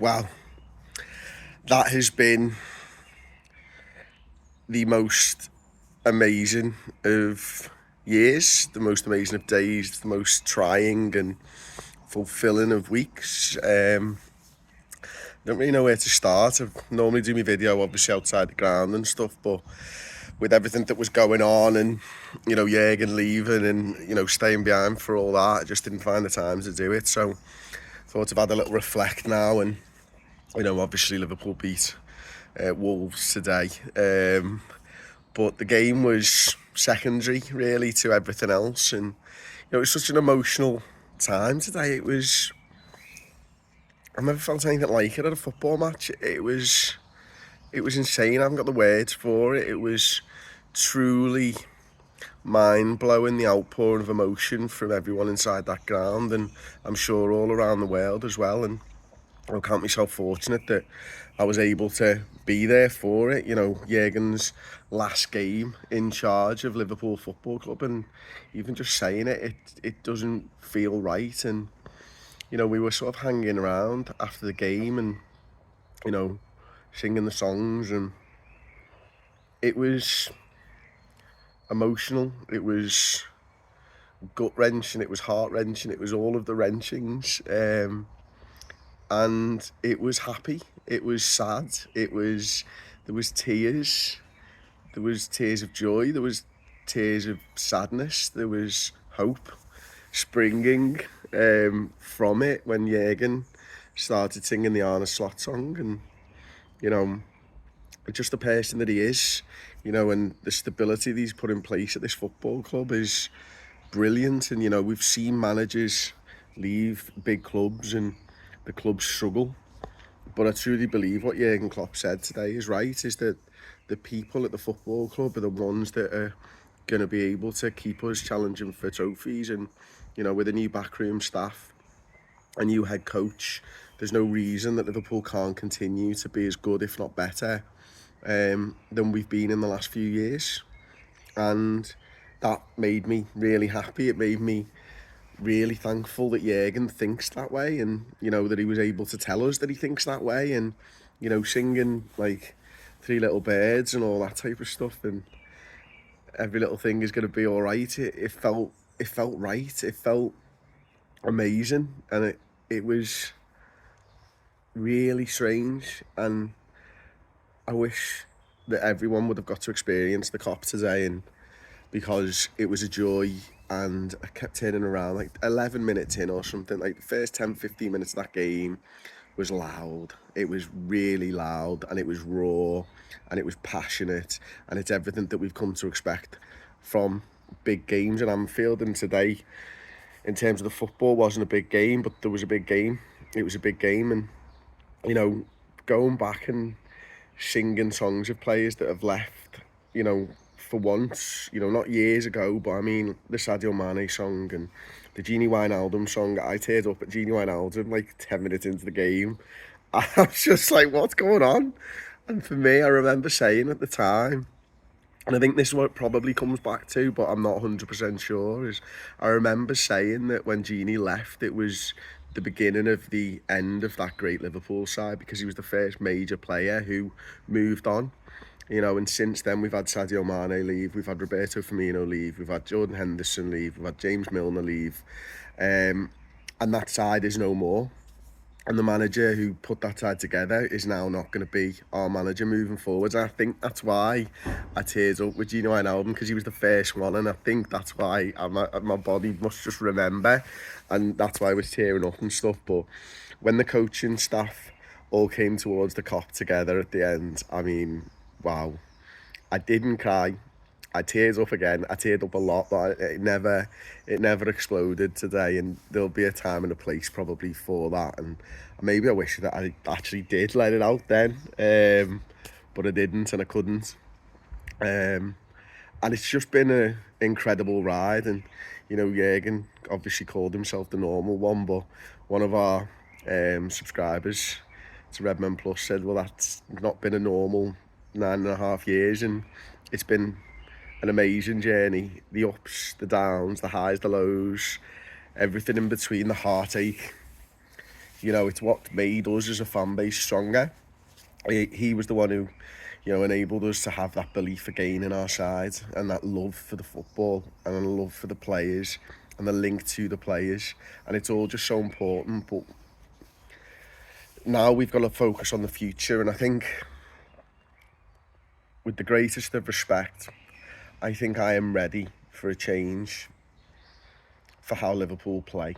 Well, that has been the most amazing of years, the most amazing of days, the most trying and fulfilling of weeks. Don't really know where to start. I normally do my video obviously outside the ground and stuff, but with everything that was going on and, Jürgen leaving and, staying behind for all that, I just didn't find the time to do it. So thought I've had a little reflect now and, obviously Liverpool beat Wolves today. But the game was secondary really to everything else, and it was such an emotional time today. I've never felt anything like it at a football match. It was insane. I haven't got the words for it. It was truly mind-blowing, the outpouring of emotion from everyone inside that ground, and I'm sure all around the world as well. And I count myself fortunate that I was able to be there for it. Jürgen's last game in charge of Liverpool Football Club, and even just saying it doesn't feel right. And we were sort of hanging around after the game and singing the songs, and it was emotional, it was gut-wrenching, it was heart-wrenching, it was all of the wrenchings, and it was happy, it was sad, there was tears, there was tears of joy, there was tears of sadness, there was hope springing from it when Jürgen started singing the Arne Slot song. And just the person that he is, and the stability that he's put in place at this football club is brilliant. And we've seen managers leave big clubs and the clubs struggle, but I truly believe what Jürgen Klopp said today is right, is that the people at the football club are the ones that are going to be able to keep us challenging for trophies. And with a new backroom staff, a new head coach, there's no reason that Liverpool can't continue to be as good, if not better, than we've been in the last few years. And that made me really happy. It made me really thankful that Jürgen thinks that way, and that he was able to tell us that he thinks that way. And singing like Three Little Birds and all that type of stuff, and every little thing is going to be all right. It felt right. It felt amazing, and it was really strange. And I wish that everyone would have got to experience the Kop today, and because it was a joy. And I kept turning around like 11 minutes in or something, like the first 10-15 minutes of that game was loud. It was really loud, and it was raw, and it was passionate, and it's everything that we've come to expect from big games in Anfield. And today, in terms of the football, wasn't a big game, but there was a big game. It was a big game. And going back and singing songs of players that have left, for once, not years ago, but I mean the Sadio Mane song and the Genie Wijnaldum song. I teared up at Genie Wijnaldum like 10 minutes into the game. I was just like, what's going on? And for me, I remember saying at the time, and I think this is what it probably comes back to, but I'm not 100% sure, is I remember saying that when Genie left, it was the beginning of the end of that great Liverpool side, because he was the first major player who moved on. And since then we've had Sadio Mane leave, we've had Roberto Firmino leave, we've had Jordan Henderson leave, we've had James Milner leave, and that side is no more. And the manager who put that side together is now not going to be our manager moving forwards. And I think that's why I teared up with Gino Wijnaldum, because he was the first one, and I think that's why my body must just remember, and that's why I was tearing up and stuff. But when the coaching staff all came towards the Kop together at the end, I mean, wow. I didn't cry. I teared up again. I teared up a lot, but it never exploded today. And there'll be a time and a place probably for that. And maybe I wish that I actually did let it out then, but I didn't, and I couldn't. And it's just been an incredible ride. And Jürgen obviously called himself the normal one, but one of our subscribers to Redmen Plus said, well, that's not been a normal 9.5 years, and it's been an amazing journey. The ups, the downs, the highs, the lows, everything in between, the heartache. You know, it's what made us as a fan base stronger. He was the one who, you know, enabled us to have that belief again in our side, and that love for the football and a love for the players and the link to the players. And it's all just so important. But now we've got to focus on the future. And I think, with the greatest of respect, I think I am ready for a change for how Liverpool play.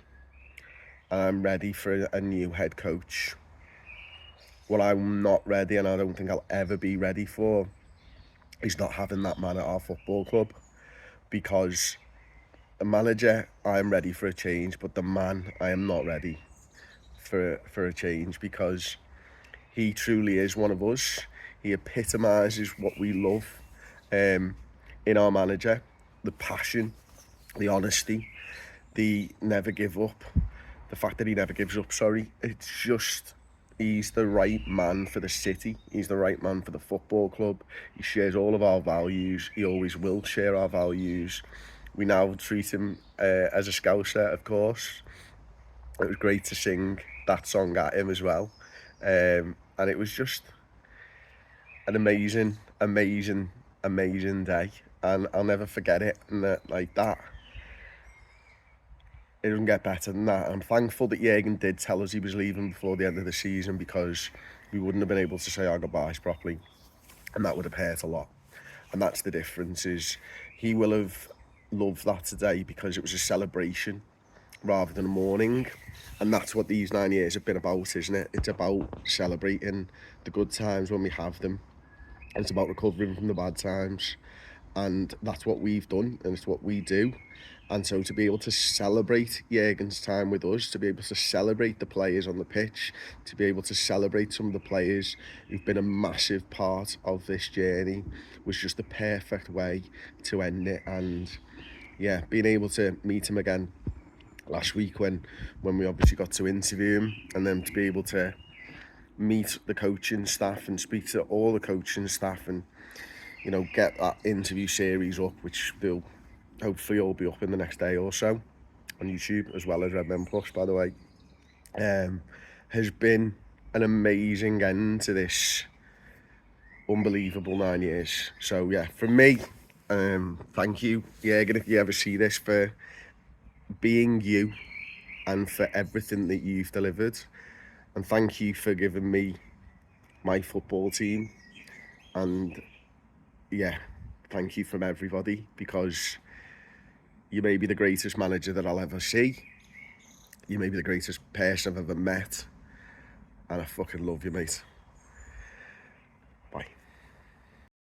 And I'm ready for a new head coach. What I'm not ready, and I don't think I'll ever be ready for, is not having that man at our football club. Because a manager, I'm ready for a change, but the man, I am not ready for a change, because he truly is one of us. He epitomises what we love in our manager: the passion, the honesty, the never give up, the fact that he never gives up, sorry. It's just, he's the right man for the city. He's the right man for the football club. He shares all of our values. He always will share our values. We now treat him as a Scouser, of course. It was great to sing that song at him as well. And it was just an amazing, amazing, amazing day. And I'll never forget it. And like that, it doesn't get better than that. I'm thankful that Jürgen did tell us he was leaving before the end of the season, because we wouldn't have been able to say our goodbyes properly, and that would have hurt a lot. And that's the difference, is he will have loved that today because it was a celebration rather than a mourning. And that's what these 9 years have been about, isn't it? It's about celebrating the good times when we have them. It's about recovering from the bad times. And that's what we've done, and it's what we do. And so to be able to celebrate Jürgen's time with us, to be able to celebrate the players on the pitch, to be able to celebrate some of the players who've been a massive part of this journey, was just the perfect way to end it. And yeah, being able to meet him again last week when we obviously got to interview him, and then to be able to meet the coaching staff and speak to all the coaching staff, and, you know, get that interview series up, which they'll hopefully all be up in the next day or so on YouTube, as well as Redmen Plus, by the way, has been an amazing end to this unbelievable 9 years. So yeah, from me, thank you, Jürgen, if you ever see this, for being you and for everything that you've delivered. And thank you for giving me my football team. And yeah, thank you from everybody, because you may be the greatest manager that I'll ever see. You may be the greatest person I've ever met. And I fucking love you, mate.